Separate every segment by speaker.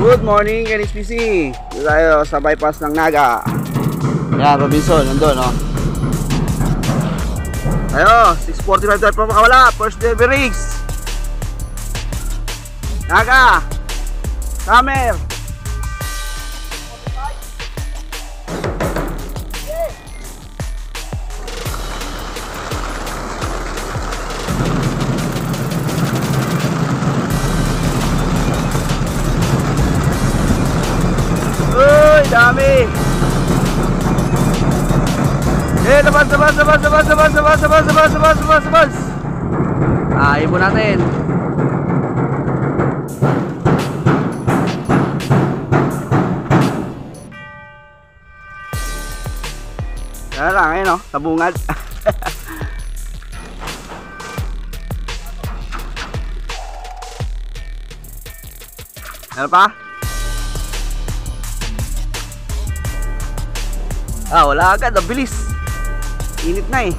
Speaker 1: Good morning, NHPC. Dito tayo sa bypass ng Naga. Yan, Robinson, nandun, no? Ayo, 6:45 tayo pa makawala. First delivery race. Naga, Summer. Uy, dami. Labas. Ibon natin. Kaya lang, ayun, no? Tabungad. Ano pa? Wala agad. Ang bilis. Init na eh.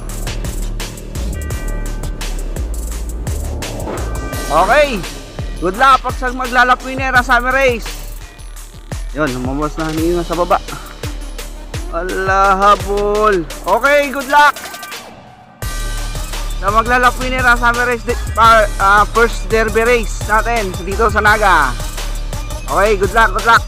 Speaker 1: Okay. Good luck pag sa maglalapwinera summer race. Yun, namamos na hangin sa baba. Allah, habol. Okay, good luck sa maglalapwinera summer race, first derby race natin dito sa Naga. Okay, good luck.